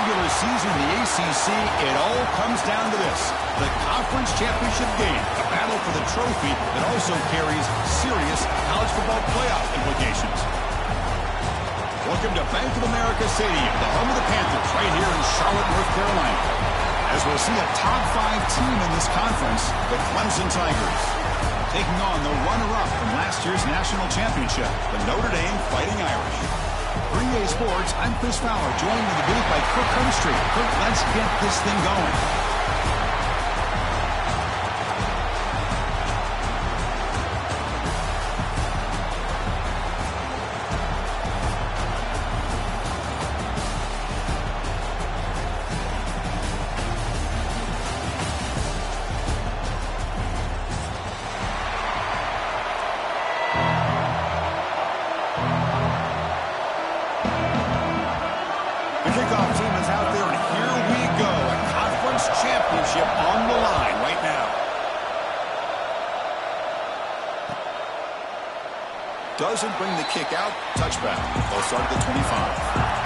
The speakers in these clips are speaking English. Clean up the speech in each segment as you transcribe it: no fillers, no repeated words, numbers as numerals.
regular season in the ACC, it all comes down to this: the conference championship game, a battle for the trophy that also carries serious college football playoff implications. Welcome to Bank of America Stadium, the home of the Panthers, right here in Charlotte, North Carolina, as we'll see a top 5 team in this conference, the Clemson Tigers, taking on the runner-up from last year's national championship, the Notre Dame Fighting Irish. For EA Sports, I'm Chris Fowler, joined in the booth by Kirk Herbstreit. Kirk, let's get this thing going. Kickoff team is out there, and here we go. A conference championship on the line right now. Doesn't bring the kick out. Touchback. They'll start at the 25.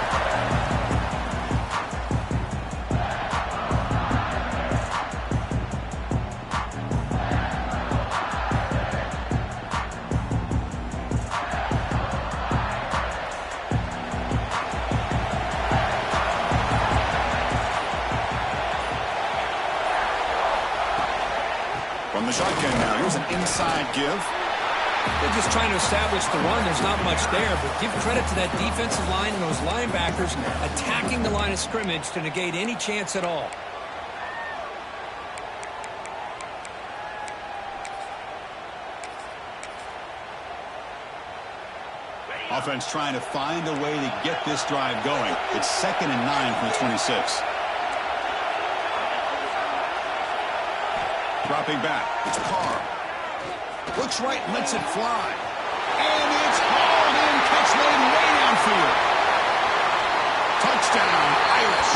From the shotgun now, here's an inside give. They're just trying to establish the run. There's not much there, but give credit to that defensive line and those linebackers attacking the line of scrimmage to negate any chance at all. Offense trying to find a way to get this drive going. It's 2nd and 9 from the 26. Dropping back, it's Carr. Looks right, lets it fly. And it's hauled in, catch made way downfield. Touchdown, Irish.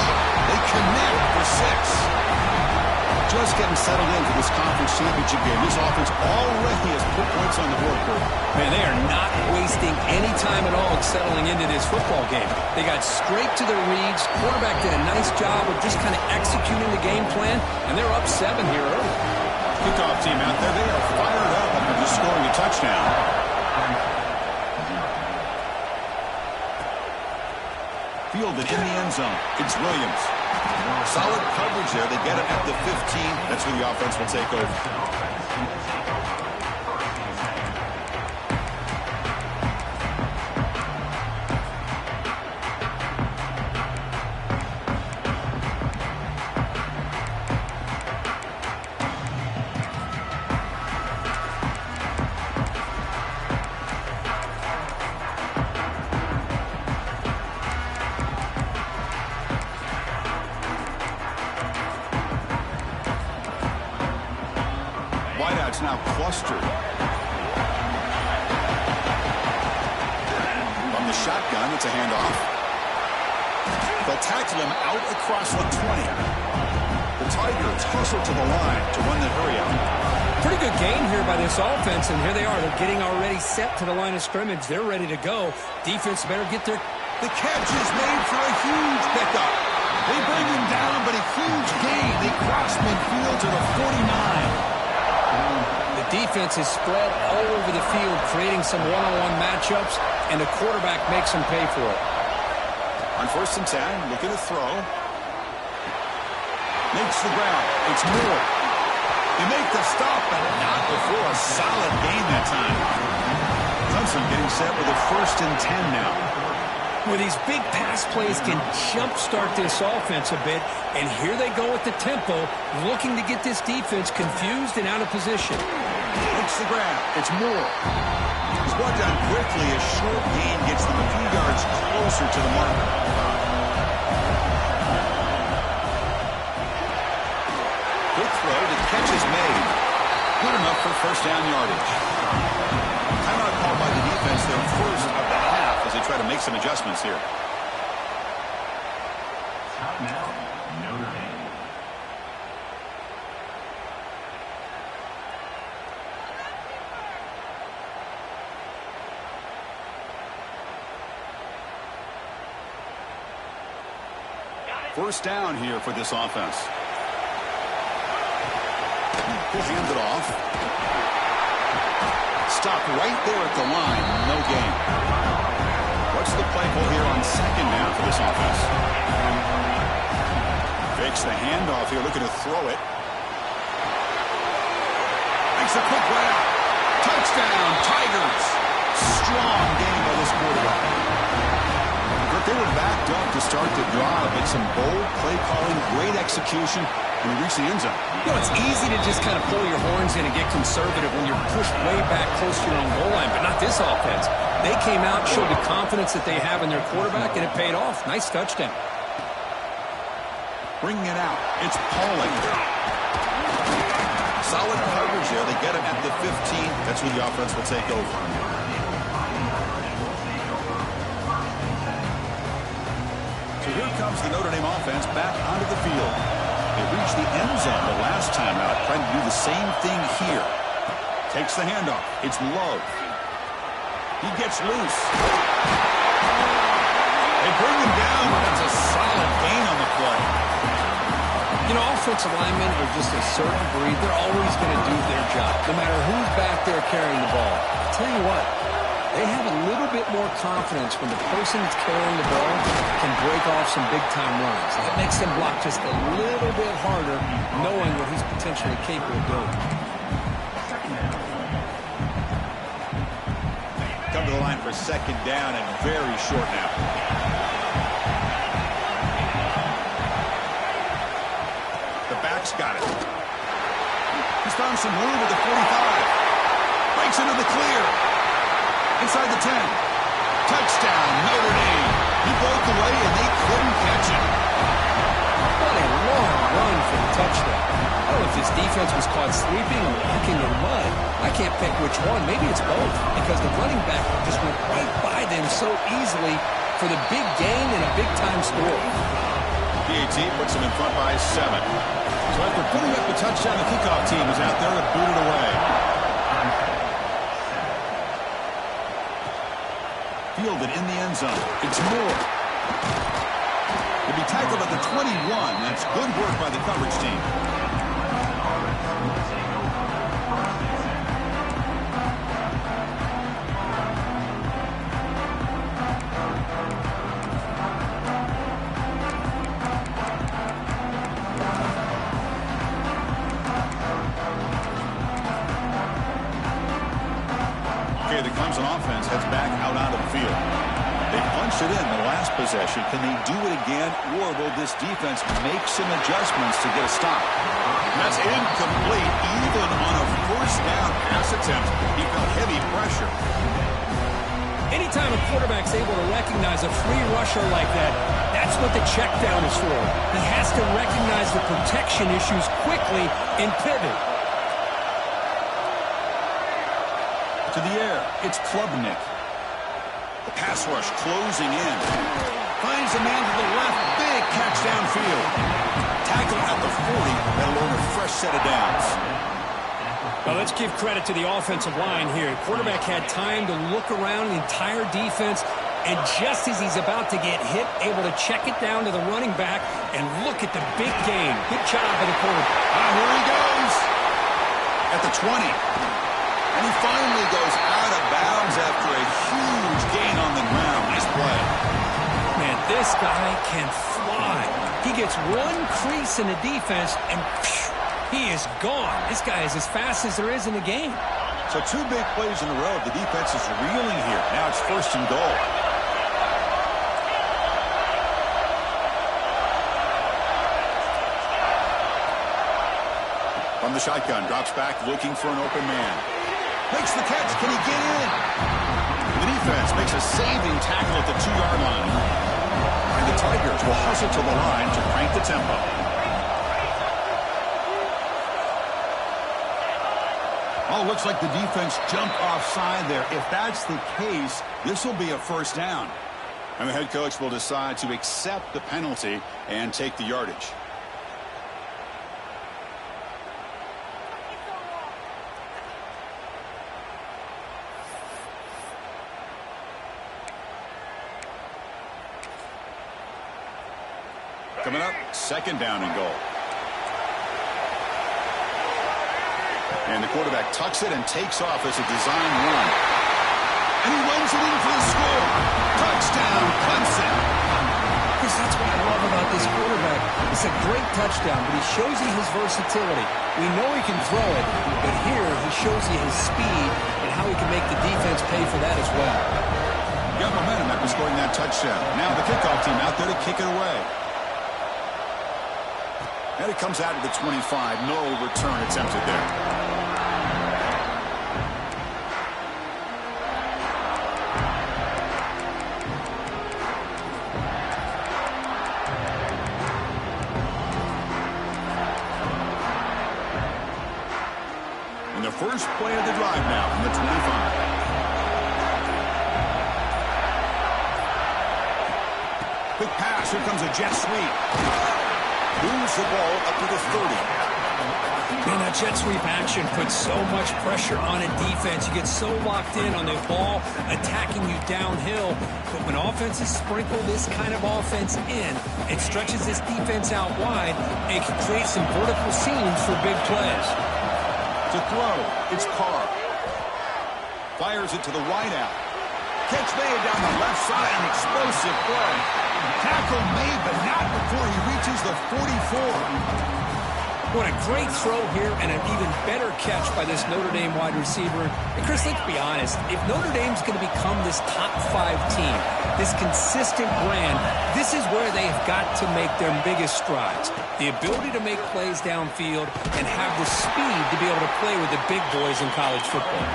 They connect for 6. Just getting settled in for this conference championship game. This offense already has put points on the board, Kurt. Man, they are not wasting any time at all settling into this football game. They got straight to their reads. Quarterback did a nice job of just kind of executing the game plan, and they're up 7 here early. Kickoff team out there, they are fired up after just scoring a touchdown. Fielded in the end zone. It's Williams. Solid coverage there. They get it at the 15. That's where the offense will take over. Wideouts now clustered. From the shotgun, it's a handoff. They'll tackle him out across the 20. The Tigers hustle to the line to run the hurry out. Pretty good game here by this offense, and here they are. They're getting already set to the line of scrimmage. They're ready to go. Defense better get their... The catch is made for a huge pickup. They bring him down, but a huge gain. They cross midfield to the 49. The defense is spread all over the field, creating some one-on-one matchups, and the quarterback makes them pay for it. On 1st and 10, looking to throw. Makes the ground. It's Moore. They make the stop, but not before a solid gain that time. Clemson getting set with a 1st and 10 now. Well, these big pass plays can jumpstart this offense a bit, and here they go at the tempo, looking to get this defense confused and out of position. Makes the grab. It's Moore. He's brought down quickly. A short gain gets them a few yards closer to the marker. Quick throw. The catch is made. Good enough for 1st down yardage. Timeout called by the defense, their first of the half, as they try to make some adjustments here. Now, Notre Dame. Got it. First down here for this offense. He'll hand it off. Stop right there at the line. No gain. What's the play call here on second down for this offense? Fakes the handoff here, looking to throw it. Makes a quick grab. Touchdown, Tigers. Strong game by this quarterback. They were backed up to start the drive, but some bold play calling, great execution when we reach the end zone. You know, it's easy to just kind of pull your horns in and get conservative when you're pushed way back close to your own goal line, but not this offense. They came out, showed the confidence that they have in their quarterback, and it paid off. Nice touchdown. Bringing it out, it's Pauling. Solid coverage there. They get him at the 15. That's when the offense will take over. So here comes the Notre Dame offense back onto the field. They reached the end zone the last time out, trying to do the same thing here. Takes the handoff. It's Love. He gets loose. They bring him down, but that's a solid gain on the play. You know, offensive linemen are just a certain breed. They're always going to do their job, no matter who's back there carrying the ball. I'll tell you what, they have a little bit more confidence when the person that's carrying the ball can break off some big-time runs. That makes them block just a little bit harder, knowing what he's potentially capable of doing. Come to the line for second down and very short now. The back's got it. He's found some room at the 45. Breaks into the clear. Inside the 10. Touchdown, Notre Dame. He broke away and they couldn't catch him. What a long run for the touchdown. I don't know if this defense was caught sleeping or walking in mud. I can't pick which one. Maybe it's both, because the running back just went right by them so easily for the big gain and a big-time score. PAT puts him in front by 7. So after putting up the touchdown, the kickoff team is out there to boot it away. Fielded in the end zone. It's Moore. He'll be tackled at the 21. That's good work by the coverage team. Okay, the Clemson offense heads back out onto the field. They punched it in the last possession. Can they do it again, or will this defense make some adjustments to get a stop? That's incomplete. Even on a first down pass attempt, he felt heavy pressure. Anytime a quarterback's able to recognize a free rusher like that, that's what the check down is for. He has to recognize the protection issues quickly and pivot. To the air, it's Klubnik. The pass rush closing in. Finds a man to the left. Big catch downfield. Tackle at the 40. That'll earn a fresh set of downs. Well, let's give credit to the offensive line here. Quarterback had time to look around the entire defense, and just as he's about to get hit, able to check it down to the running back, and look at the big game. Good job by the quarterback. Here he goes. At the 20. And he finally goes out of bounds after a huge gain on the ground. Nice play. Man, this guy can fly. He gets one crease in the defense, and phew, he is gone. This guy is as fast as there is in the game. So 2 big plays in a row. The defense is reeling here. Now it's first and goal. From the shotgun, drops back looking for an open man. Makes the catch. Can he get in? The defense makes a saving tackle at the 2-yard line. And the Tigers will hustle to the line to crank the tempo. Oh, looks like the defense jumped offside there. If that's the case, this will be a first down. And the head coach will decide to accept the penalty and take the yardage. Coming up, second down and goal. And the quarterback tucks it and takes off as a design run. And he runs it in for the score. Touchdown, Clemson. Chris, that's what I love about this quarterback. It's a great touchdown, but he shows you his versatility. We know he can throw it, but here he shows you his speed and how he can make the defense pay for that as well. Got momentum after scoring that touchdown. Now the kickoff team out there to kick it away. And it comes out of the 25. No return attempted there. And the first play of the drive now from the 25. Quick pass. Here comes a jet sweep. Moves the ball up to the 30. Man, that jet sweep action puts so much pressure on a defense. You get so locked in on the ball attacking you downhill. But when offenses sprinkle this kind of offense in, it stretches this defense out wide and it can create some vertical seams for big plays. To throw, it's Carr. Fires it to the wideout. Catch made down the left side, an explosive play. Tackle made, but not before he reaches the 44. What a great throw here and an even better catch by this Notre Dame wide receiver. And Chris, let's be honest. If Notre Dame's going to become this top 5 team, this consistent brand, this is where they've got to make their biggest strides. The ability to make plays downfield and have the speed to be able to play with the big boys in college football.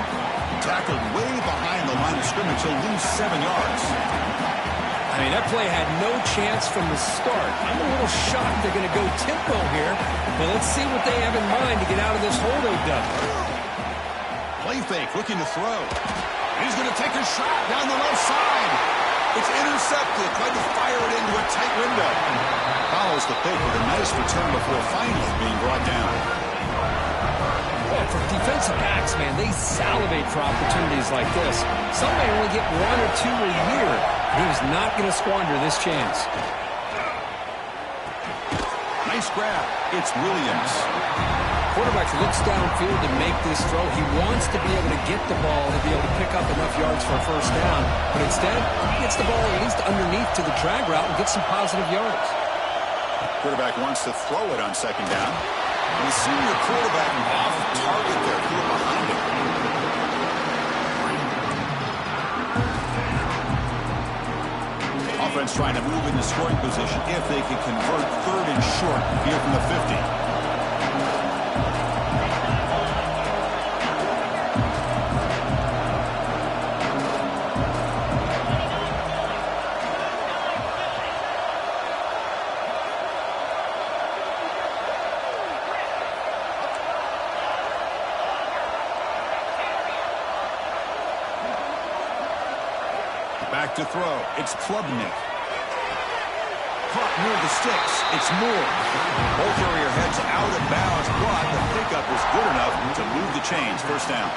Tackled way behind the line of scrimmage. He'll lose 7 yards. I mean, that play had no chance from the start. I'm a little shocked they're going to go tempo here, but let's see what they have in mind to get out of this hole they've done. Play fake, looking to throw. He's going to take a shot down the left side. It's intercepted. Tried to fire it into a tight window. Follows the pick with a nice return before finally being brought down. Well, for defensive backs, man, they salivate for opportunities like this. Some may only get 1 or 2 a year. He was not going to squander this chance. Nice grab. It's Williams. Quarterback looks downfield to make this throw. He wants to be able to get the ball to be able to pick up enough yards for a first down. But instead, he gets the ball at least underneath to the drag route and gets some positive yards. Quarterback wants to throw it on second down. And the senior quarterback off target there. He went behind him. Offense trying to move into scoring position if they can convert third and short here from the 50. Back to throw. It's Klubnik. Caught near the sticks. It's Moore. Both area heads out of bounds, but the pickup was good enough to move the chains. First down.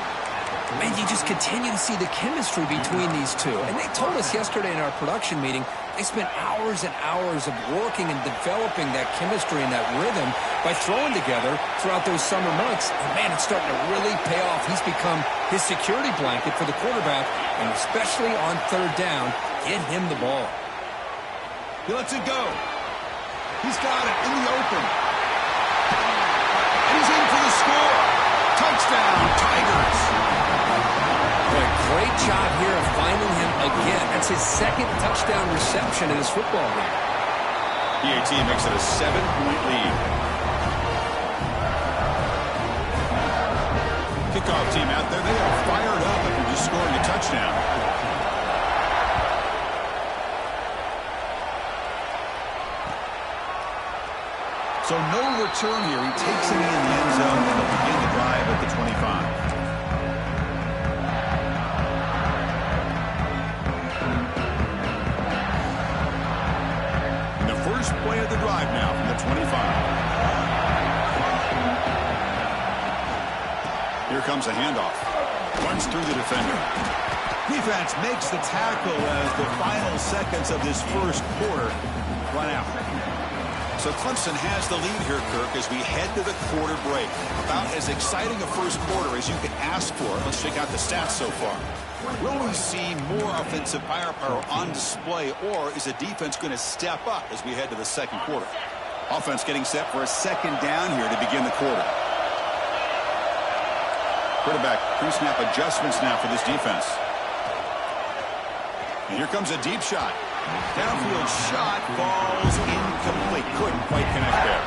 Man, you just continue to see the chemistry between these two. And they told us yesterday in our production meeting, they spent hours and hours of working and developing that chemistry and that rhythm by throwing together throughout those summer months. And man, it's starting to really pay off. He's become his security blanket for the quarterback, and especially on third down, get him the ball. He lets it go. He's got it in the open. And he's in for the score. Touchdown, Tigers. What a great job here of finding him again. That's his second touchdown reception in his football game. PAT makes it a 7-point lead. Kickoff team out there, they are fired up after just scoring a touchdown. So no return here. He takes it in the end zone and they'll begin the drive at the 25. And the first play of the drive now from the 25. Here comes a handoff. Runs through the defender. Defense makes the tackle as the final seconds of this first quarter run out. So Clemson has the lead here, Kirk, as we head to the quarter break. About as exciting a first quarter as you can ask for. Let's check out the stats so far. Will we see more offensive firepower on display, or is the defense going to step up as we head to the second quarter? Offense getting set for a second down here to begin the quarter. Quarterback pre-snap adjustments now for this defense. And here comes a deep shot. Downfield shot falls incomplete. Couldn't quite connect there.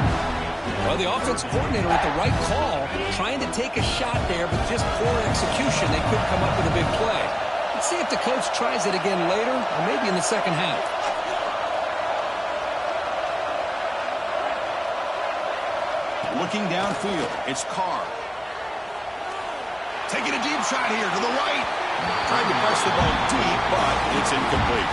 Well, the offense coordinator with the right call, trying to take a shot there, but just poor execution. They couldn't come up with a big play. Let's see if the coach tries it again later, or maybe in the second half. Looking downfield, it's Carr. Taking a deep shot here to the right. Trying to press the ball deep, but it's incomplete.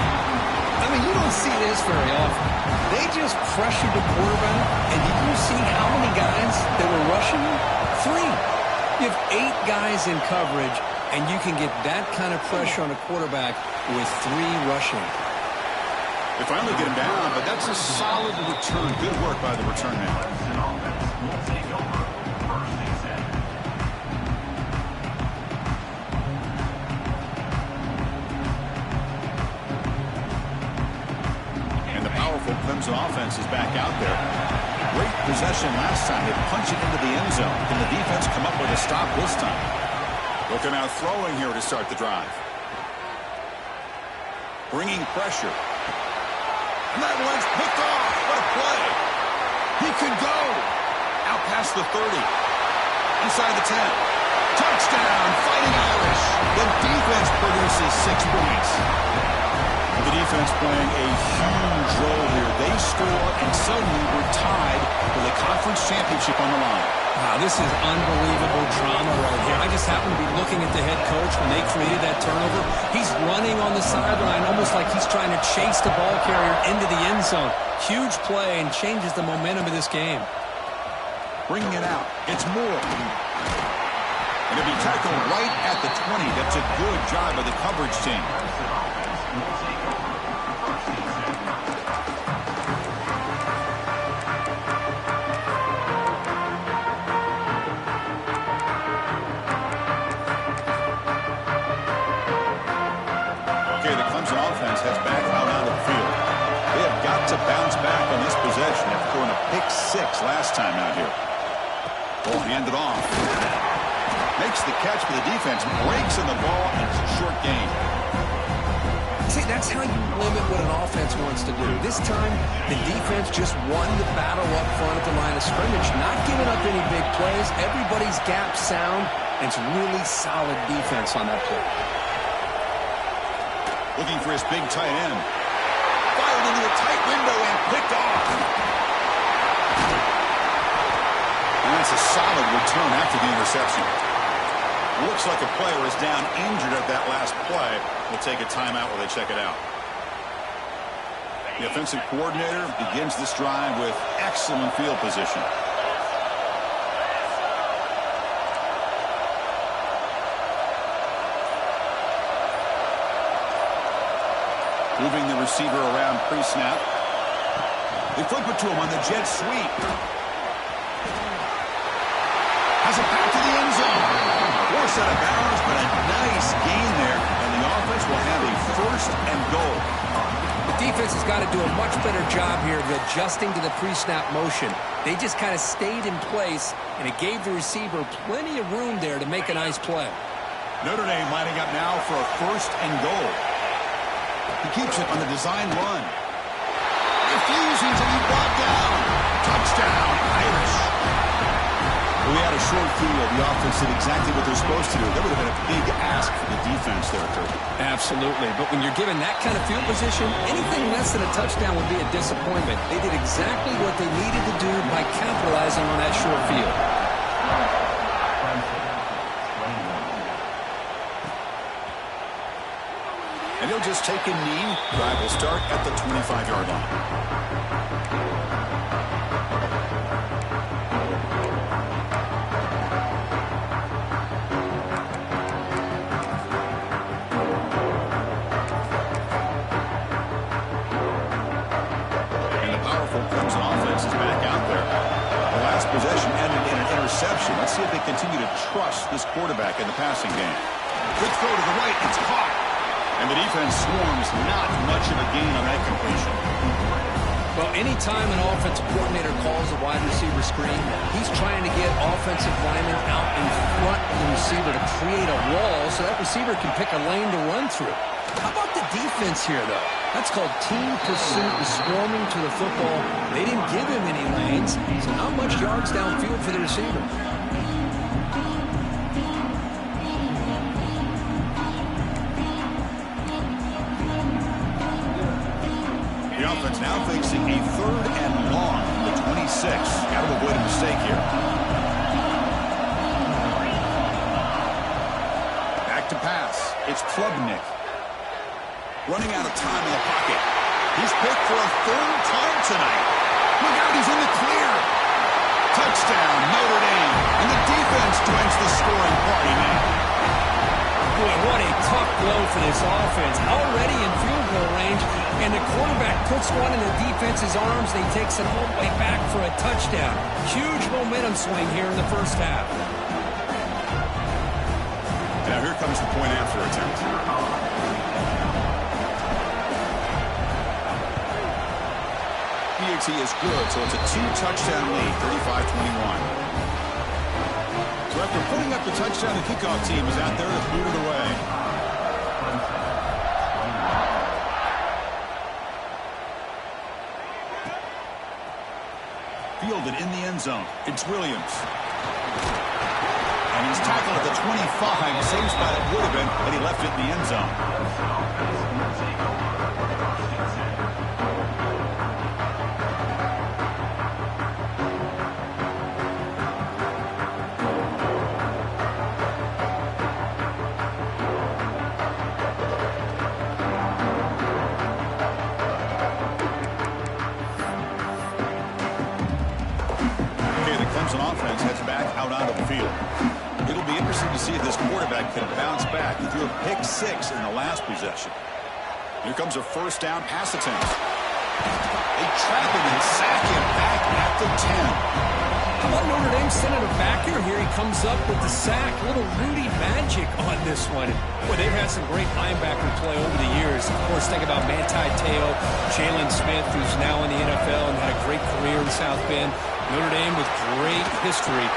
I mean, you don't see this very often. They just pressured the quarterback, and did you see how many guys that were rushing him? 3. You have 8 guys in coverage, and you can get that kind of pressure on a quarterback with 3 rushing. They finally get him down, but that's a solid return. Good work by the return man. Clemson offense is back out there. Great possession last time. They punch it into the end zone. Can the defense come up with a stop this time? Looking out throwing here to start the drive. Bringing pressure. And that one's picked off. What a play. He could go. Out past the 30. Inside the 10. Touchdown, Fighting Irish. The defense produces 6 points. The defense playing a huge role here. They score, and suddenly we're tied with a conference championship on the line. Wow, this is unbelievable drama right here. I just happen to be looking at the head coach when they created that turnover. He's running on the sideline almost like he's trying to chase the ball carrier into the end zone. Huge play and changes the momentum of this game. Bringing it out. It's Moore. And it'll be tackled right at the 20. That's a good job by the coverage team. Heads back out onto the field. They have got to bounce back on this possession after throwing a pick 6 last time out here. Ball handed off. Makes the catch for the defense. Breaks in the ball, and it's a short gain. See, that's how you limit what an offense wants to do. This time, the defense just won the battle up front at the line of scrimmage, not giving up any big plays. Everybody's gap sound, and it's really solid defense on that play. Looking for his big tight end. Fired into a tight window and picked off. And that's a solid return after the interception. Looks like a player is down injured at that last play. We'll take a timeout while they check it out. The offensive coordinator begins this drive with excellent field position. Moving the receiver around pre-snap. They flip it to him on the jet sweep. Has it back to the end zone. Forced out of bounds, but a nice gain there. And the offense will have a 1st and goal. The defense has got to do a much better job here of adjusting to the pre-snap motion. They just kind of stayed in place, and it gave the receiver plenty of room there to make a nice play. Notre Dame lining up now for a 1st and goal. He keeps it on the design run. Refuses, and he brought down. Touchdown, Irish. We had a short field. The offense did exactly what they're supposed to do. That would have been a big ask for the defense there, Kirk. Absolutely. But when you're given that kind of field position, anything less than a touchdown would be a disappointment. They did exactly what they needed to do by capitalizing on that short field. And he'll just take a knee. Drive will start at the 25-yard line. And the powerful Clemson offense is interception. Let's see if they continue to trust this quarterback in the passing game. Quick throw to the right. It's caught. And the defense swarms. Not much of a gain on that completion. Well, anytime an offensive coordinator calls a wide receiver screen, he's trying to get offensive linemen out in front of the receiver to create a wall so that receiver can pick a lane to run through. How about the defense here, though? That's called team pursuit and swarming to the football. They didn't give him any lanes, so not much yards downfield for the receiver. The offense now facing a 3rd and long, the 26. Got to avoid a mistake here. Back to pass. It's Klubnik. Running out of time in the pocket. He's picked for a 3rd time tonight. Look out, he's in the clear. Touchdown, Notre Dame. And the defense joins the scoring party now. Boy, what a tough blow for this offense. Already in field goal range, and the quarterback puts one in the defense's arms, and he takes it all the way back for a touchdown. Huge momentum swing here in the first half. Now here comes the point after attempt. PAT is good, so it's a 2-touchdown lead, 35-21. So after putting up the touchdown, the kickoff team is out there to boot it away. Fielded in the end zone. It's Williams. And he's tackled at the 25. Same spot it would have been, but he left it in the end zone. Offense heads back out onto the field. It'll be interesting to see if this quarterback can bounce back. He threw a pick 6 in the last possession. Here comes a 1st down pass attempt. They trap him and sack him back at the 10. How about Notre Dame sending a backer here? He comes up with the sack. Little Rudy magic on this one. Boy, they've had some great linebacker play over the years. Of course, think about Manti Te'o, Jalen Smith, who's now in the NFL and had a great career in South Bend. Notre Dame with great history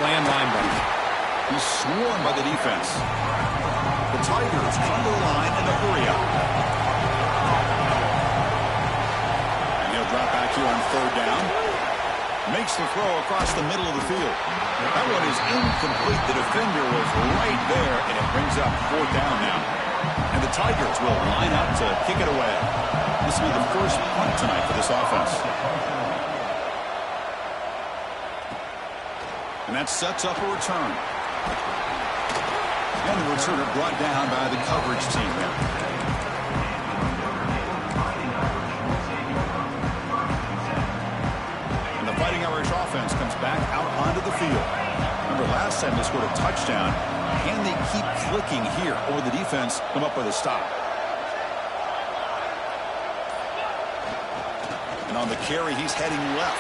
playing linebacker. He's swarmed by the defense. The Tigers come to the line in a hurry up. And he'll drop back here on 3rd down. Makes the throw across the middle of the field. That one is incomplete. The defender was right there, and it brings up 4th down now. And the Tigers will line up to kick it away. This will be the first punt tonight for this offense. And that sets up a return. And the returner brought down by the coverage team there. And the Fighting Irish offense comes back out onto the field. Remember, last time they scored a touchdown. Can they keep clicking here, or the defense come up with a stop? And on the carry, he's heading left.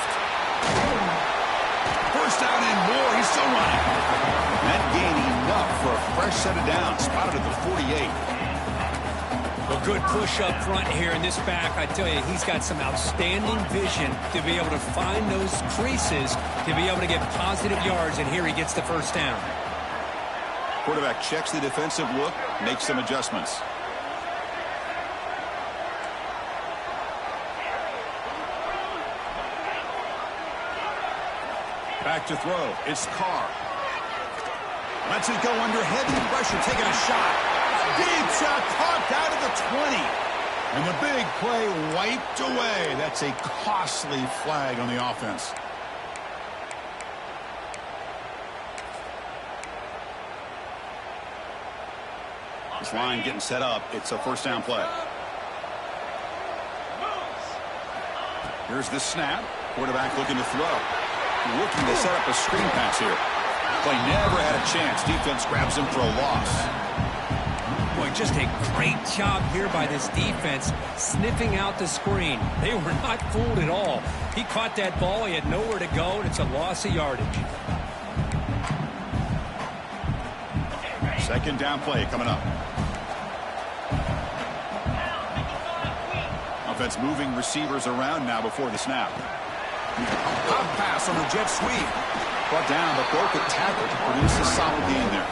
First down and more. He's still running. That gain enough for a fresh set of downs. Spotted at the 48. A good push up front here in this back. I tell you, he's got some outstanding vision to be able to find those creases, to be able to get positive yards, and here he gets the 1st down. Quarterback checks the defensive look, makes some adjustments. Back to throw. It's Carr. Lets it go under heavy pressure, taking a shot. Deep shot, caught out of the 20. And the big play wiped away. That's a costly flag on the offense. This line getting set up. It's a 1st down play. Here's the snap. Quarterback looking to throw. Looking to set up a screen pass here. Play never had a chance. Defense grabs him for a loss. Boy, just a great job here by this defense, sniffing out the screen. They were not fooled at all. He caught that ball. He had nowhere to go, and it's a loss of yardage. Second down play coming up. Offense moving receivers around now before the snap. Pop pass on the jet sweep. Brought down, but broke a tackle to produce a solid gain there.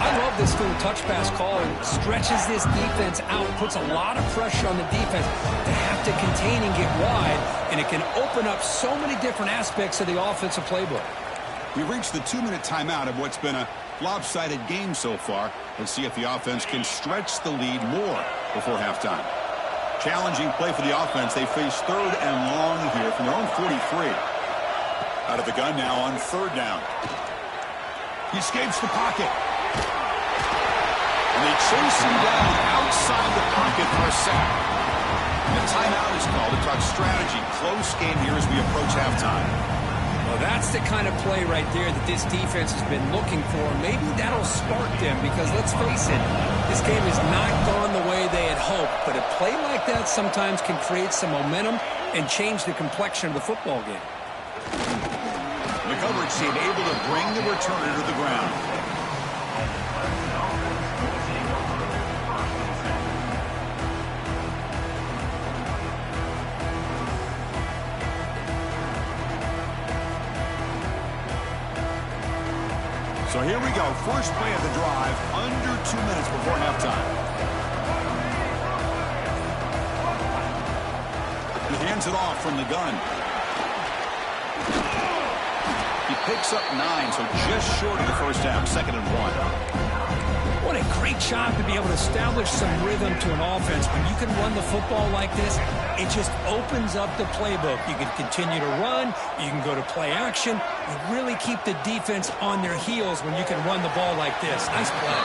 I love this little touch pass call. It stretches this defense out, puts a lot of pressure on the defense to have to contain and get wide, and it can open up so many different aspects of the offensive playbook. We've reached the 2-minute timeout of what's been a lopsided game so far. Let's see if the offense can stretch the lead more before halftime. Challenging play for the offense. They face 3rd and long here from their own 43. Out of the gun now on 3rd down. He escapes the pocket. And they chase him down outside the pocket for a sack. And a timeout is called to talk strategy. Close game here as we approach halftime. Well, that's the kind of play right there that this defense has been looking for. Maybe that'll spark them because, let's face it, this game has not gone the way they had hoped. But a play like that sometimes can create some momentum and change the complexion of the football game. The coverage team able to bring the returner to the ground. So here we go. First play of the drive, under 2 minutes before halftime. He hands it off from the gun. He picks up 9, so just short of the first down, 2nd and 1. What a great job to be able to establish some rhythm to an offense. When you can run the football like this, it just opens up the playbook. You can continue to run. You can go to play action. You really keep the defense on their heels when you can run the ball like this. Nice play.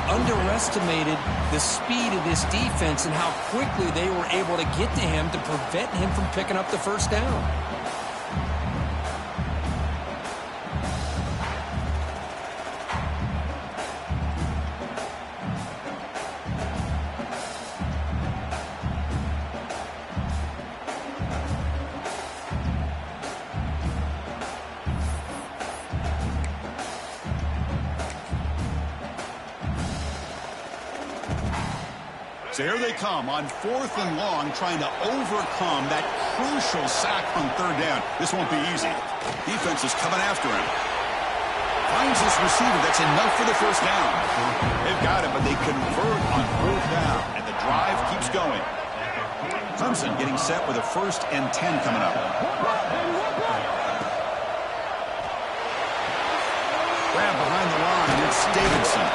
Underestimated the speed of this defense and how quickly they were able to get to him to prevent him from picking up the first down. So here they come on 4th and long, trying to overcome that crucial sack on 3rd down. This won't be easy. Defense is coming after him. Finds this receiver. That's enough for the first down. They've got it, but they convert on 4th down, and the drive keeps going. Clemson getting set with a 1st and 10 coming up. Grab behind the line. It's Davidson.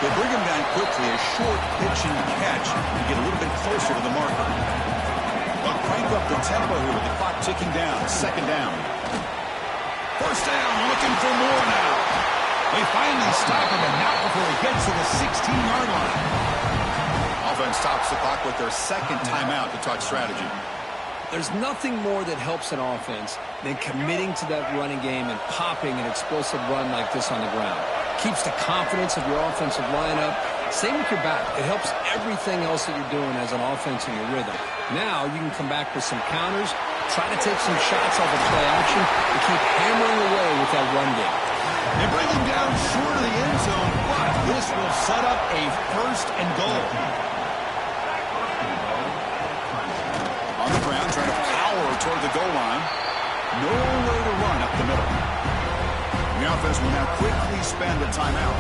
They bring him down quickly, a short pitch and catch to get a little bit closer to the marker. They'll crank up the tempo here with the clock ticking down. 2nd down. First down, looking for more now. They finally stop him, and not before he gets to the 16-yard line. Offense stops the clock with their 2nd timeout to talk strategy. There's nothing more that helps an offense than committing to that running game and popping an explosive run like this on the ground. Keeps the confidence of your offensive lineup. Same with your back. It helps everything else that you're doing as an offense in your rhythm. Now you can come back with some counters, try to take some shots off of play action, and keep hammering away with that run game. They bring him down short of the end zone, but this will set up a 1st and goal. On the ground, trying to power toward the goal line. Nowhere to run up the middle. The offense will now quickly spend a timeout.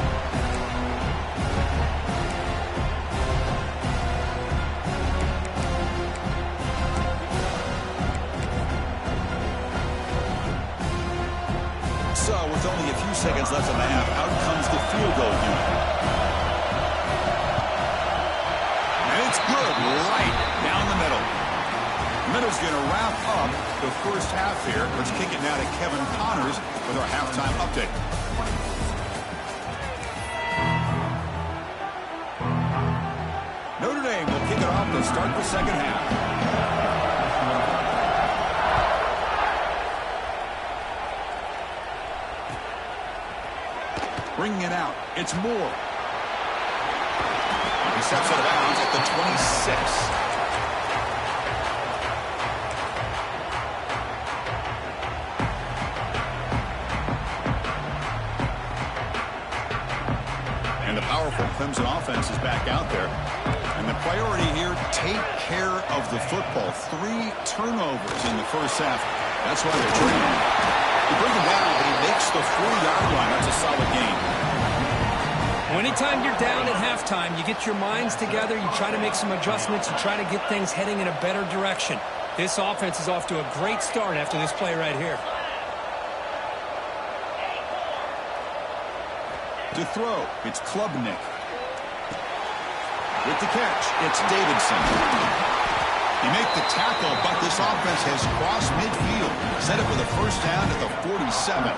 So, with only a few seconds left in the half, out comes the field goal unit. And it's good, right down the middle. Minute's going to wrap up the first half here. Let's kick it now to Kevin Connors with our halftime update. Notre Dame will kick it off to start the second half. Bringing it out, it's Moore. He steps out of bounds at the 26. And the powerful Clemson offense is back out there. And the priority here, take care of the football. 3 turnovers in the first half. That's why they're trailing. He brings him down, but he makes the 40-yard line. That's a solid gain. Well, anytime you're down at halftime, you get your minds together, you try to make some adjustments, you try to get things heading in a better direction. This offense is off to a great start after this play right here. To throw, it's Klubnik. With the catch, it's Davidson. You make the tackle, but this offense has crossed midfield. Set it for the first down at the 47.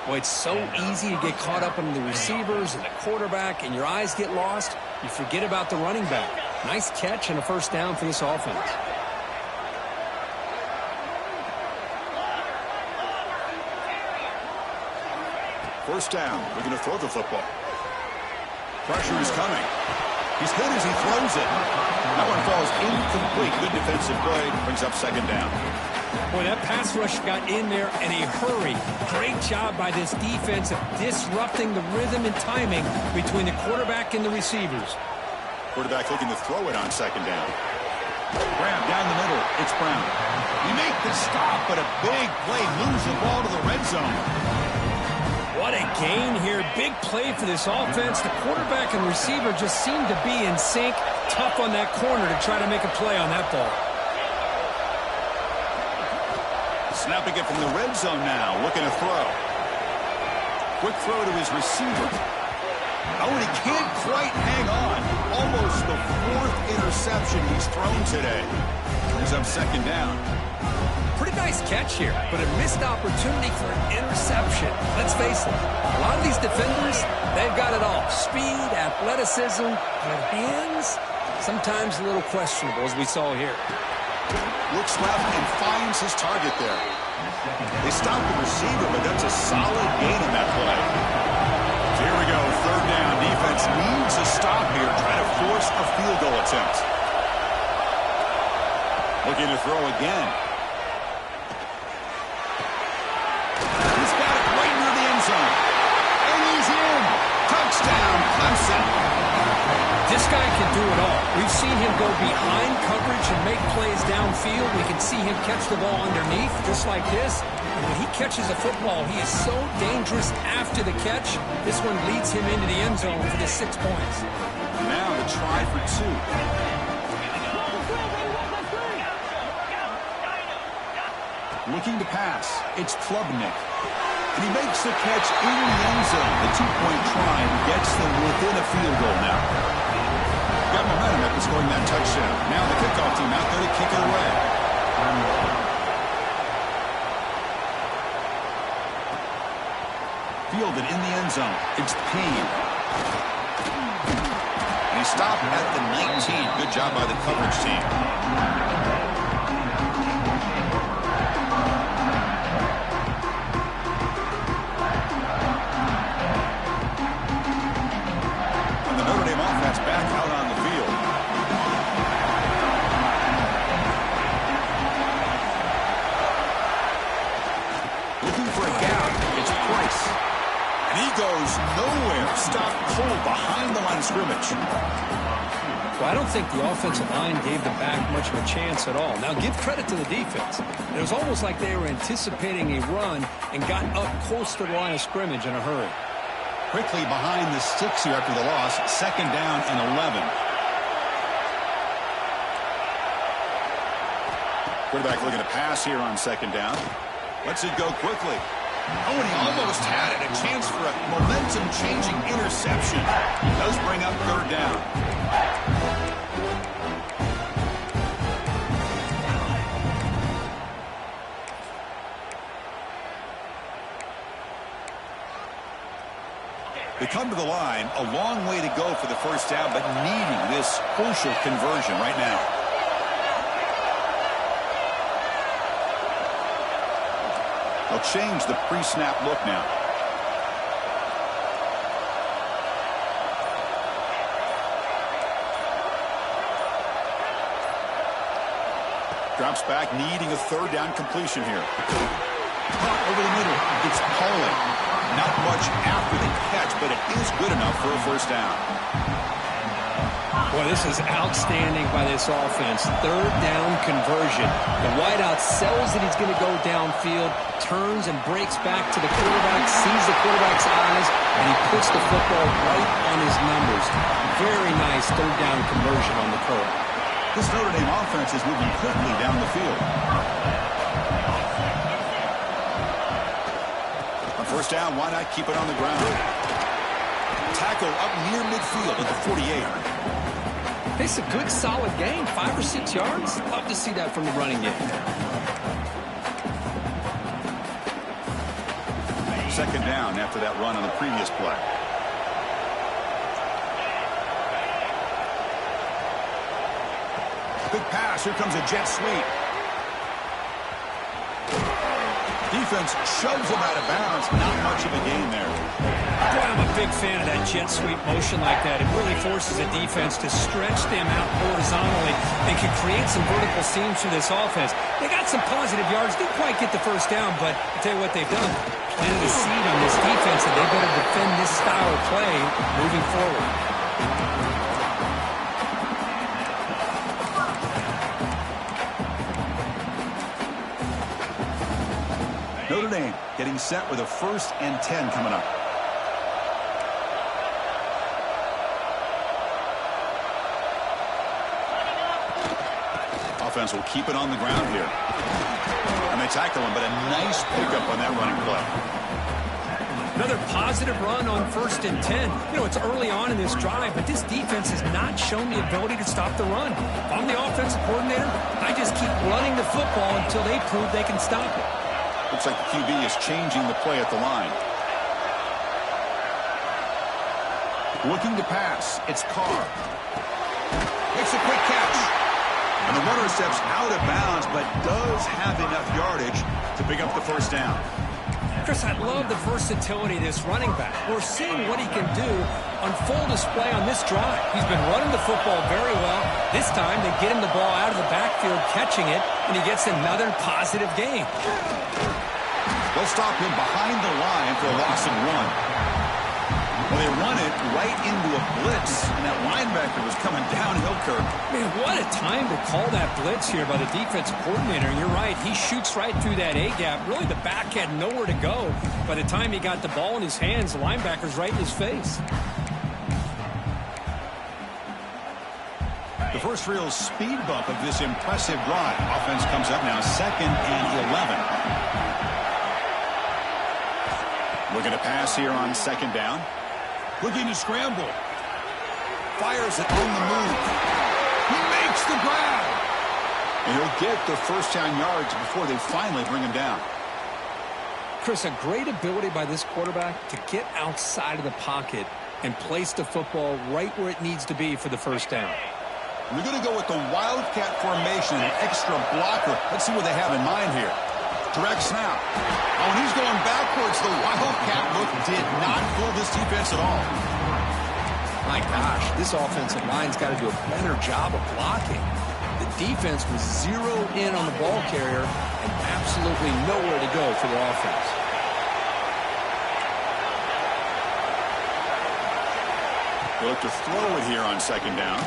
Boy, it's so easy to get caught up in the receivers and the quarterback, and your eyes get lost. You forget about the running back. Nice catch and a first down for this offense. First down. We're going to throw the football. Pressure is coming. He's good as he throws it. That one falls incomplete. Good defensive play. Brings up second down. Boy, that pass rush got in there in a hurry. Great job by this defense of disrupting the rhythm and timing between the quarterback and the receivers. Quarterback looking to throw it on second down. Grab down the middle. It's Brown. You make the stop, but a big play. Lose the ball to the red zone. What a gain here. Big play for this offense. The quarterback and receiver just seem to be in sync. Tough on that corner to try to make a play on that ball. Snapping it from the red zone now. Looking to throw. Quick throw to his receiver. Oh, and he can't quite hang on. Almost the 4th interception he's thrown today. Brings up second down. Pretty nice catch here, but a missed opportunity for an interception. Let's face it, a lot of these defenders, they've got it all. Speed, athleticism, but hands, sometimes a little questionable, as we saw here. Looks left and finds his target there. They stop the receiver, but that's a solid gain on that play. So here we go, third down. Defense needs a stop here, trying to force a field goal attempt. Looking to throw again. He's got it right near the end zone. And he's in. Touchdown, Clemson. This guy can do it all. We've seen him go behind coverage and make plays downfield. We can see him catch the ball underneath, just like this. And when he catches a football, he is so dangerous after the catch. This one leads him into the end zone for the 6 points. Now to try for 2. Looking to pass. It's Klubnik. And he makes the catch in the end zone. The 2-point try gets them within a field goal now. Got momentum after scoring that touchdown. Now the kickoff team out there to kick it away. Fielded in the end zone. It's Payne. And he stopped at the 19. Good job by the coverage team. Back out on the field. Looking for a gap. It's Price. And he goes nowhere. Stopped cold behind the line of scrimmage. Well, I don't think the offensive line gave the back much of a chance at all. Now, give credit to the defense. It was almost like they were anticipating a run and got up close to the line of scrimmage in a hurry. Quickly behind the sticks here after the loss. Second down and 11. Quarterback looking to pass here on second down. Lets it go quickly. Oh, and he almost had it. A chance for a momentum-changing interception. Does bring up third down. come to the line, a long way to go for the first down, but needing this crucial conversion right now. They'll change the pre-snap look now. Drops back, needing a third down completion here. Caught over the middle. It's Pollard. Not much after the catch, but it is good enough for a first down. Boy, this is outstanding by this offense. Third down conversion. The wideout sells that he's going to go downfield, turns and breaks back to the quarterback, sees the quarterback's eyes, and he puts the football right on his numbers. Very nice third down conversion on the curve. This Notre Dame offense is moving quickly down the field. On first down, why not keep it on the ground? Tackle up near midfield at the 48. It's a good, solid game. 5 or 6 yards. Love to see that from the running game. Second down after that run on the previous play. Big pass. Here comes a jet sweep. Defense shoves him out of bounds. Not much of a gain there. Boy, I'm a big fan of that jet sweep motion like that. It really forces a defense to stretch them out horizontally and can create some vertical seams for this offense. They got some positive yards. Didn't quite get the first down, but I'll tell you what they've done. Planted a seed on this defense, and they better defend this style of play moving forward. Notre Dame getting set with a 1st and 10 coming up. Offense will keep it on the ground here. And they tackle him, but a nice pickup on that running play. Another positive run on 1st and 10. You know, it's early on in this drive, but this defense has not shown the ability to stop the run. If I'm the offensive coordinator, I just keep running the football until they prove they can stop it. Looks like the QB is changing the play at the line. Looking to pass. It's Carr. Makes a quick catch. And the runner steps out of bounds, but does have enough yardage to pick up the first down. Chris, I love the versatility of this running back. We're seeing what he can do on full display on this drive. He's been running the football very well. This time, they get him the ball out of the backfield, catching it, and he gets another positive gain. They'll stop him behind the line for a loss and run. Well, they run it right into a blitz, and that linebacker was coming downhill, Kirk. Man, what a time to call that blitz here by the defensive coordinator. And you're right, he shoots right through that A-gap. Really, the back had nowhere to go. By the time he got the ball in his hands, the linebacker's right in his face. The first real speed bump of this impressive drive. Offense comes up now, 2nd and 11. Looking to pass here on 2nd down. Looking to scramble. Fires it on the move. He makes the grab. And he'll get the first down yards before they finally bring him down. Chris, a great ability by this quarterback to get outside of the pocket and place the football right where it needs to be for the first down. We're going to go with the Wildcat formation, an extra blocker. Let's see what they have in mind here. Direct snap. Oh, and he's going backwards. The Wildcat look did not fool this defense at all. My gosh, this offensive line's got to do a better job of blocking. The defense was zeroed in on the ball carrier and absolutely nowhere to go for the offense. They look to throw it here on 2nd down.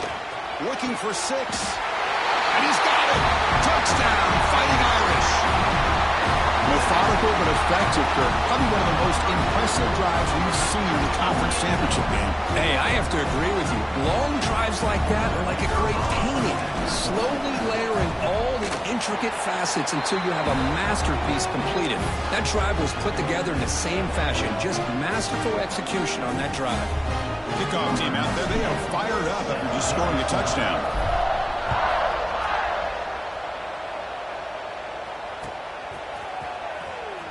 Looking for 6. And he's got it. Touchdown, Fighting Irish. Methodical but effective, Kirk. Probably one of the most impressive drives we've seen in the conference championship game. Hey, I have to agree with you. Long drives like that are like a great painting. Slowly layering all the intricate facets until you have a masterpiece completed. That drive was put together in the same fashion. Just masterful execution on that drive. Kickoff team out there, they are fired up after just scoring a touchdown.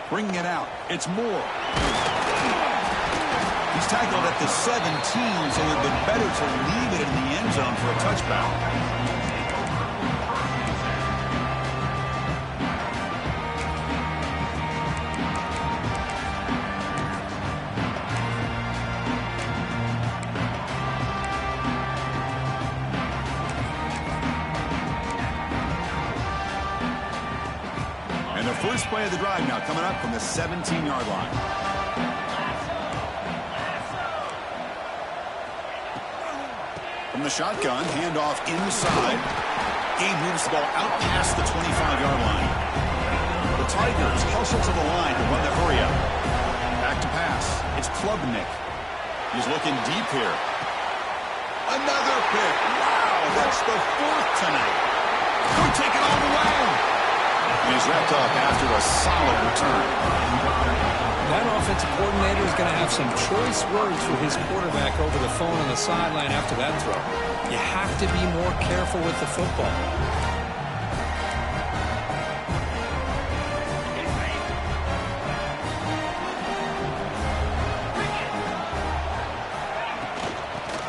Bringing it out, it's Moore. He He's tackled at the 17, so it would have been better to leave it in the end zone for a touchback. And the first play of the drive now coming up from the 17-yard line. From the shotgun, handoff inside. Gabe moves the ball out past the 25-yard line. The Tigers hustle to the line to run the hurry up. Back to pass. It's Klubnik. He's looking deep here. Another pick. Wow, that's the fourth tonight. Could take it all the way. And he's wrapped up after a solid return. That offensive coordinator is going to have some choice words for his quarterback over the phone on the sideline after that throw. You have to be more careful with the football.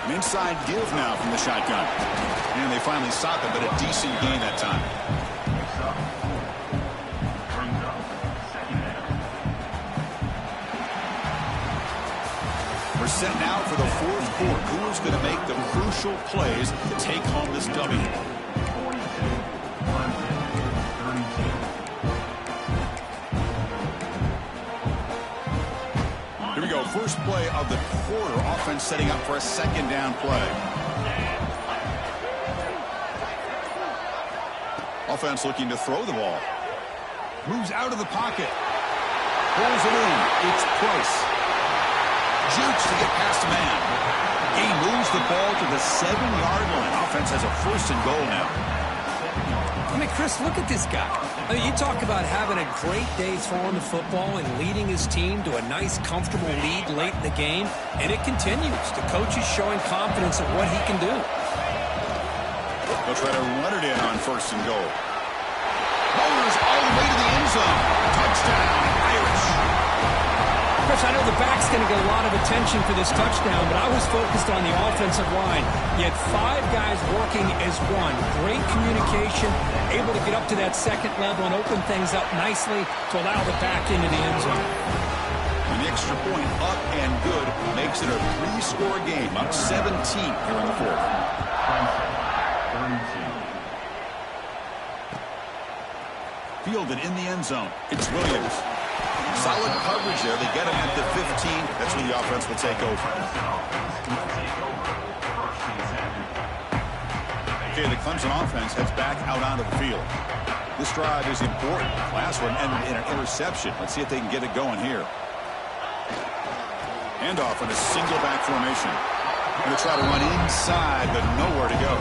An inside give now from the shotgun. And they finally stop it, but a decent gain that time. We're set now for the fourth quarter. Who is going to make the crucial plays to take home this W? Here we go. First play of the quarter. Offense setting up for a second down play. Offense looking to throw the ball. Moves out of the pocket. Pulls it in. It's Price. Jukes to get past a man. He moves the ball to the 7-yard line. Offense has a first and goal now. I mean, Chris, look at this guy. I mean, you talk about having a great day throwing the football and leading his team to a nice, comfortable lead late in the game, and it continues. The coach is showing confidence in what he can do. They'll try to run it in on first and goal. Rollers all the way to the end zone. Touchdown, Irish. Chris, I know the back's going to get a lot of attention for this touchdown, but I was focused on the offensive line. You had 5 guys working as one. Great communication, able to get up to that second level and open things up nicely to allow the back into the end zone. An extra point up and good makes it a 3-score game, up 17 here in the fourth. Fielded in the end zone. It's Williams. Solid coverage there. They get him at the 15. That's when the offense will take over. Okay, the Clemson offense heads back out onto the field. This drive is important. Last one ended in an interception. Let's see if they can get it going here. Handoff in a single back formation. Going to try to run inside, but nowhere to go.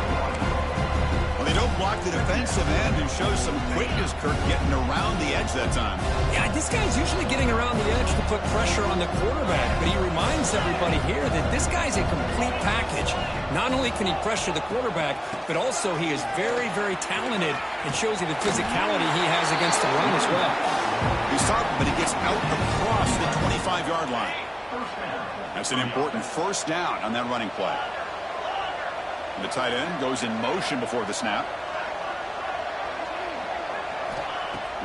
Well, they don't block the defensive end, who shows some quickness, Kirk, getting around the edge that time. Yeah, this guy's usually getting around the edge to put pressure on the quarterback, but he reminds everybody here that this guy's a complete package. Not only can he pressure the quarterback, but also he is very, very talented and shows you the physicality he has against the run as well. He's tough, but he gets out across the 25-yard line. That's an important first down on that running play. The tight end goes in motion before the snap.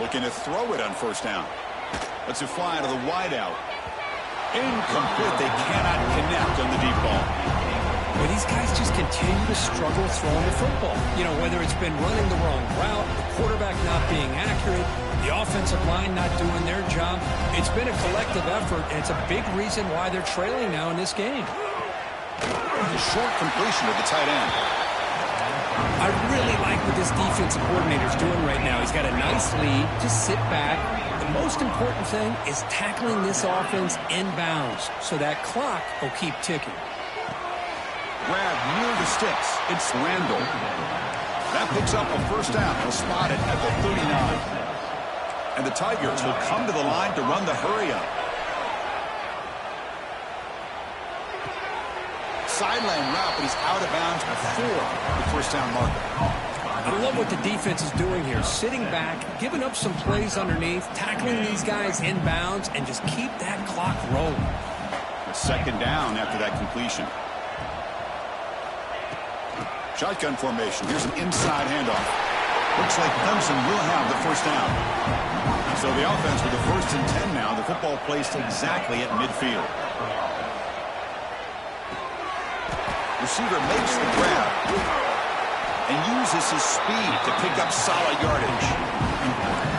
Looking to throw it on first down. Lets it fly to the wideout. Incomplete. They cannot connect on the deep ball. Well, these guys just continue to struggle throwing the football. You know, whether it's been running the wrong route, the quarterback not being accurate, the offensive line not doing their job. It's been a collective effort, and it's a big reason why they're trailing now in this game. A short completion of the tight end. I really like what this defensive coordinator is doing right now. He's got a nice lead. Just sit back. The most important thing is tackling this offense inbounds so that clock will keep ticking. Grab near the sticks. It's Randall. That picks up a first down. He'll spot it at the 39. And the Tigers will come to the line to run the hurry up. Sideline route, but he's out of bounds before the first down marker. I love what the defense is doing here. Sitting back, giving up some plays underneath, tackling these guys inbounds, and just keep that clock rolling. It's second down after that completion. Shotgun formation. Here's an inside handoff. Looks like Clemson will have the first down. So the offense with the 1st and 10 now. The football placed exactly at midfield. Receiver makes the grab and uses his speed to pick up solid yardage.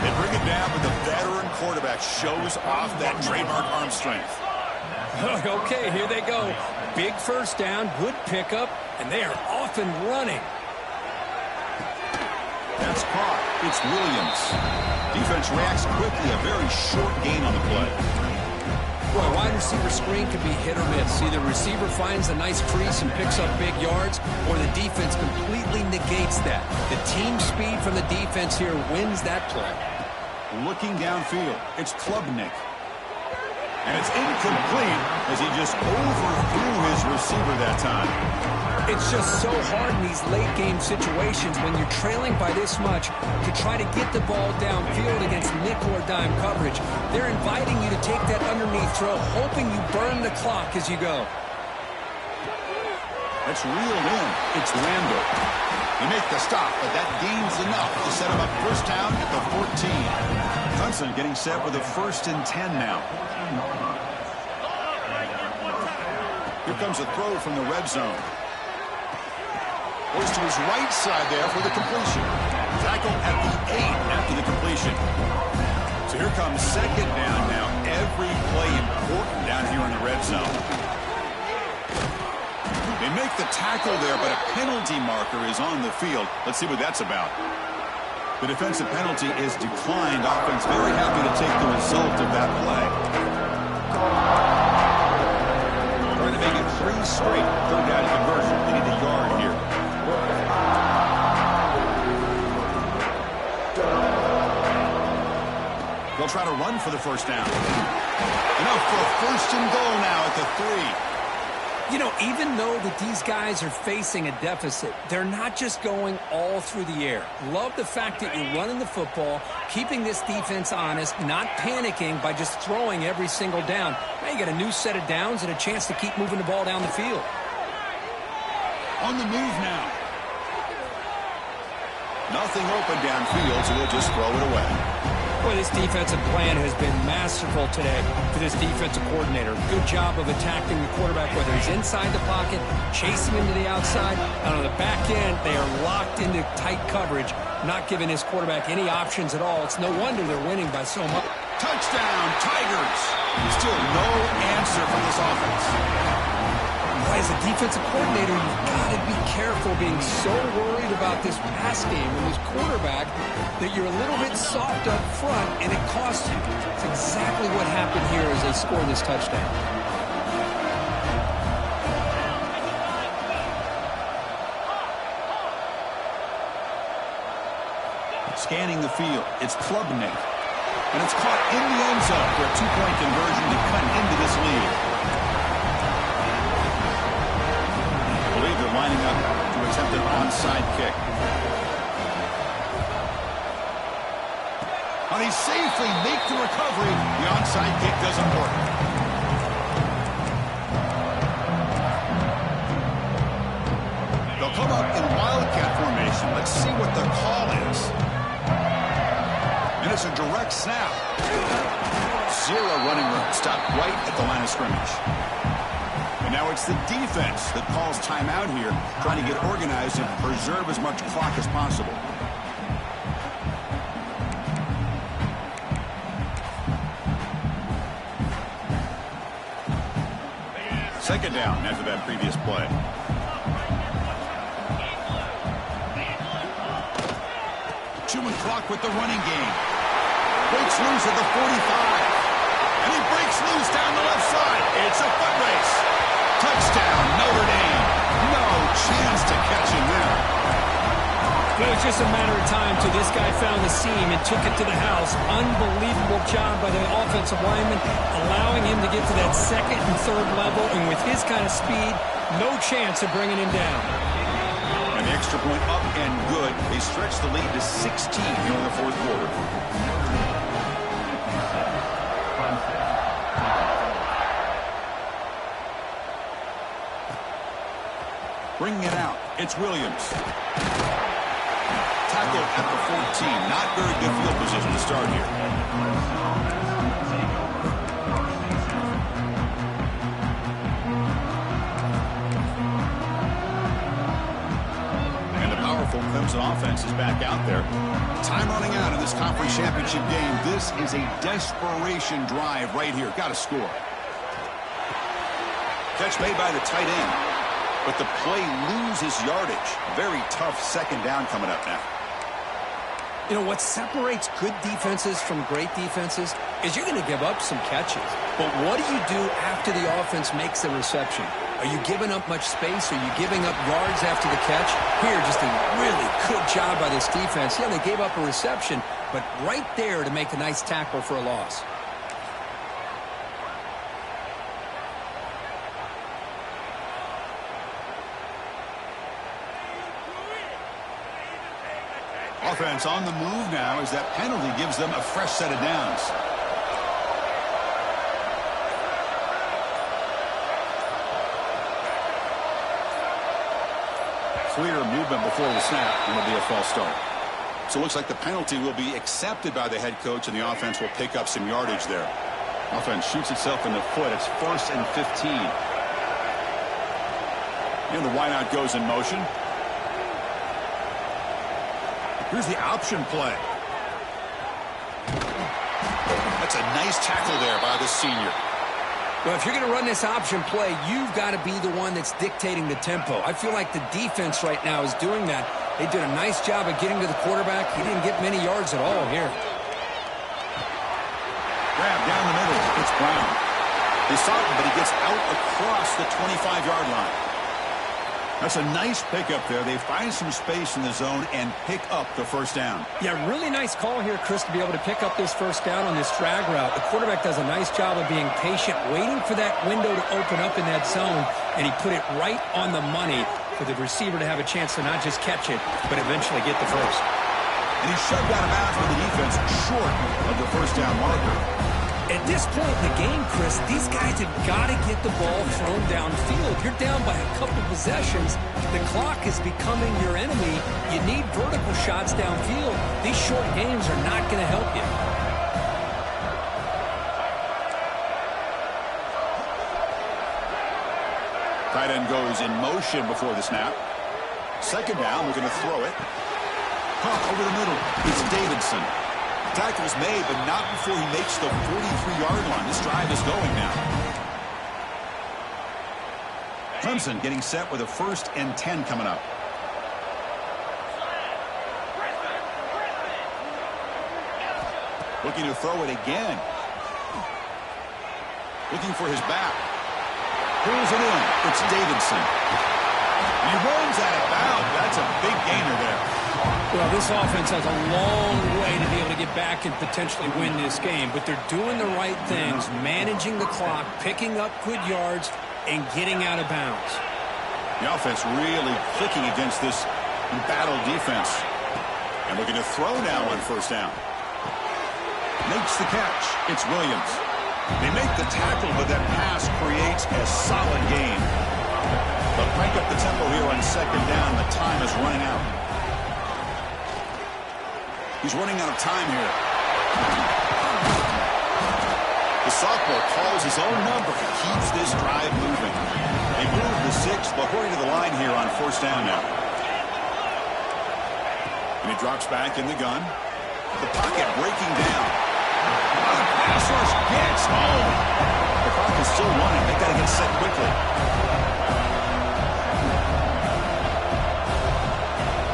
They bring it down, but the veteran quarterback shows off that trademark arm strength. Okay, here they go. Big first down, good pickup, and they are off and running. That's caught. It's Williams. Defense reacts quickly. A very short gain on the play. Well, a wide receiver screen can be hit or miss. Either receiver finds a nice crease and picks up big yards, or the defense completely negates that. The team speed from the defense here wins that play. Looking downfield, it's Klubnik. And it's incomplete as he just overthrew his receiver that time. It's just so hard in these late-game situations when you're trailing by this much to try to get the ball downfield against nickel or dime coverage. They're inviting you to take that underneath throw, hoping you burn the clock as you go. That's reeled in. It's Randall. They make the stop, but that gains enough to set him up first down at the 14. Clemson getting set with a 1st and 10 now. Here comes a throw from the red zone. Goes to his right side there for the completion. Tackle at the 8 after the completion. So here comes second down now. Every play important down here in the red zone. They make the tackle there, but a penalty marker is on the field. Let's see what that's about. The defensive penalty is declined. Offense very happy to take the result of that play. Trying to make it 3 straight. 3rd down conversion. They need a yard here. They'll try to run for the first down. Enough for a 1st and goal now at the 3. You know, even though that these guys are facing a deficit, they're not just going all through the air. Love the fact that you're running the football, keeping this defense honest, not panicking by just throwing every single down. Now you got a new set of downs and a chance to keep moving the ball down the field. On the move now. Nothing open downfield, so they'll just throw it away. Boy, this defensive plan has been masterful today for this defensive coordinator. Good job of attacking the quarterback, whether he's inside the pocket, chasing him to the outside, and on the back end, they are locked into tight coverage, not giving his quarterback any options at all. It's no wonder they're winning by so much. Touchdown, Tigers! Still no answer from this offense. As a defensive coordinator, you've got to be careful being so worried about this pass game and this quarterback that you're a little bit soft up front, and it costs you. It's exactly what happened here as they score this touchdown. Scanning the field, it's Klubnik. And it's caught in the end zone for a 2-point conversion to cut into this lead. I believe they're lining up to attempt an onside kick. And they safely make the recovery. The onside kick doesn't work. They'll come up in wildcat formation. Let's see what the call is. And it's a direct snap. 0 running room. Stopped right at the line of scrimmage. And now it's the defense that calls timeout here, trying to get organized and preserve as much clock as possible. Second down after that previous play. Chewing clock with the running game. Breaks loose at the 45. And he breaks loose down the left side. It's a foot race. Touchdown, Notre Dame. No chance to catch him there. It was just a matter of time till this guy found the seam and took it to the house. Unbelievable job by the offensive lineman, allowing him to get to that 2nd and 3rd level. And with his kind of speed, no chance of bringing him down. And the extra point up and good. They stretch the lead to 16 here in the 4th quarter. Bringing it out, it's Williams. Tackled at the 14. Not very good field position to start here. And the powerful Clemson offense is back out there. Time running out in this conference championship game. This is a desperation drive right here. Got to score. Catch made by the tight end. But the play loses yardage. Very tough second down coming up now. You know, what separates good defenses from great defenses is you're going to give up some catches. But what do you do after the offense makes the reception? Are you giving up much space? Are you giving up yards after the catch? Here, just a really good job by this defense. Yeah, they gave up a reception, but right there to make a nice tackle for a loss. Offense on the move now as that penalty gives them a fresh set of downs. Clear movement before the snap, and it'll be a false start. So it looks like the penalty will be accepted by the head coach, and the offense will pick up some yardage there. Offense shoots itself in the foot. It's 1st and 15. And the wideout goes in motion. Here's the option play. That's a nice tackle there by the senior. Well, if you're going to run this option play, you've got to be the one that's dictating the tempo. I feel like the defense right now is doing that. They did a nice job of getting to the quarterback. He didn't get many yards at all here. Grab down the middle. It's Brown. They saw him, but he gets out across the 25-yard line. That's a nice pickup there. They find some space in the zone and pick up the first down. Yeah, really nice call here, Chris, to be able to pick up this first down on this drag route. The quarterback does a nice job of being patient, waiting for that window to open up in that zone, and he put it right on the money for the receiver to have a chance to not just catch it, but eventually get the first. And he's shoved out of bounds with the defense short of the first down marker. At this point in the game, Chris, these guys have got to get the ball thrown downfield. You're down by a couple possessions. The clock is becoming your enemy. You need vertical shots downfield. These short games are not going to help you. Tight end goes in motion before the snap. Second down, we're going to throw it. Pump over the middle. It's Davidson. Tackle's made, but not before he makes the 43-yard line. This drive is going now. Clemson getting set with a 1st and 10 coming up. Looking to throw it again. Looking for his back. Pulls it in. It's Davidson. He runs out of bounds. That's a big gainer there. Well, this offense has a long way to be able to get back and potentially win this game, but they're doing the right things, managing the clock, picking up good yards, and getting out of bounds. The offense really clicking against this embattled defense. And looking to throw now on first down. Makes the catch. It's Williams. They make the tackle, but that pass creates a solid gain. But crank up the tempo here on second down. The time is running out. He's running out of time here. The sophomore calls his own number. Keeps this drive moving. They move the 6th, but hurry to the line here on first down now. And he drops back in the gun. The pocket breaking down. The pass rush gets home. The clock is still running. They got to get set quickly.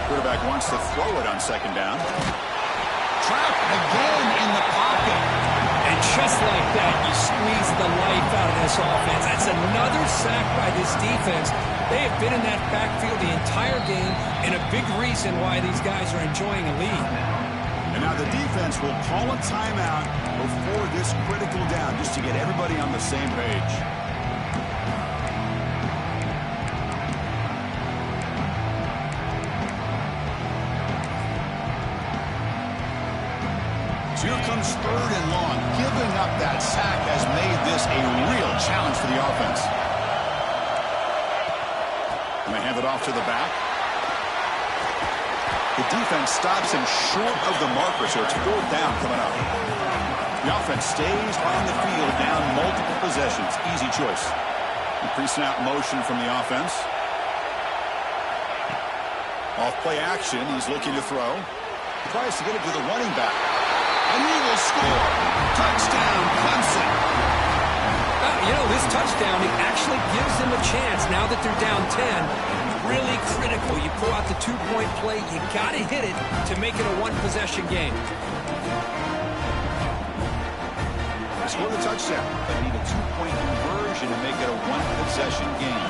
Quarterback wants to throw it on second down. Trapped again in the pocket. And just like that, you squeeze the life out of this offense. That's another sack by this defense. They have been in that backfield the entire game, and a big reason why these guys are enjoying a lead. And now the defense will call a timeout before this critical down, just to get everybody on the same page. Here comes 3rd and long. Giving up that sack has made this a real challenge for the offense. The They hand it off to the back. The defense stops him short of the marker, so it's 4th down coming up. The offense stays on the field down multiple possessions. Easy choice. Pre-snap motion from the offense. Off play action, he's looking to throw. He tries to get it to the running back. And he will score. Touchdown, Clemson. You know, this touchdown, it actually gives them a chance now that they're down 10. Really critical. You pull out the 2-point play. You got to hit it to make it a 1-possession game. They score the touchdown, but need a 2-point conversion to make it a 1-possession game.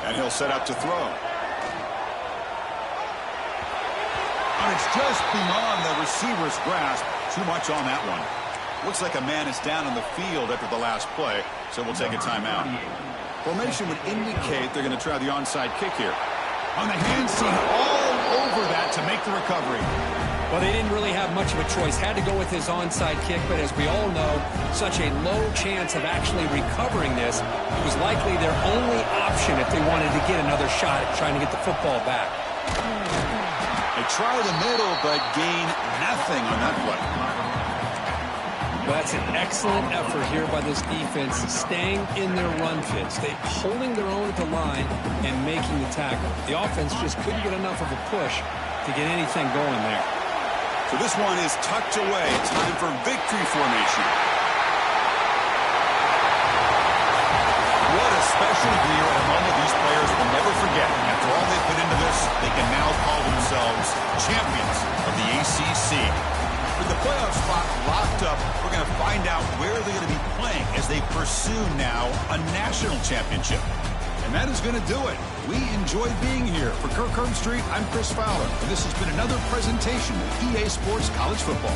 And he'll set up to throw. And it's just beyond the receiver's grasp. Too much on that one. Looks like a man is down on the field after the last play, so we'll take a timeout. Formation would indicate they're going to try the onside kick here. On the hand seen all over that to make the recovery. Well, they didn't really have much of a choice. Had to go with his onside kick, but as we all know, such a low chance of actually recovering this. It was likely their only option if they wanted to get another shot at trying to get the football back. They try the middle, but gain nothing on that play. Well, that's an excellent effort here by this defense, staying in their run fits. They holding their own at the line and making the tackle. The offense just couldn't get enough of a push to get anything going there. So this one is tucked away. Time for victory formation. What a special year and a moment these players will never forget. After all they put into this, they can now call themselves champions of the ACC. With the playoff spot locked up, we're going to find out where they're going to be playing as they pursue now a national championship. And that is going to do it. We enjoyed being here. For Kirk Herbstreit, I'm Chris Fowler, and this has been another presentation of EA Sports College Football.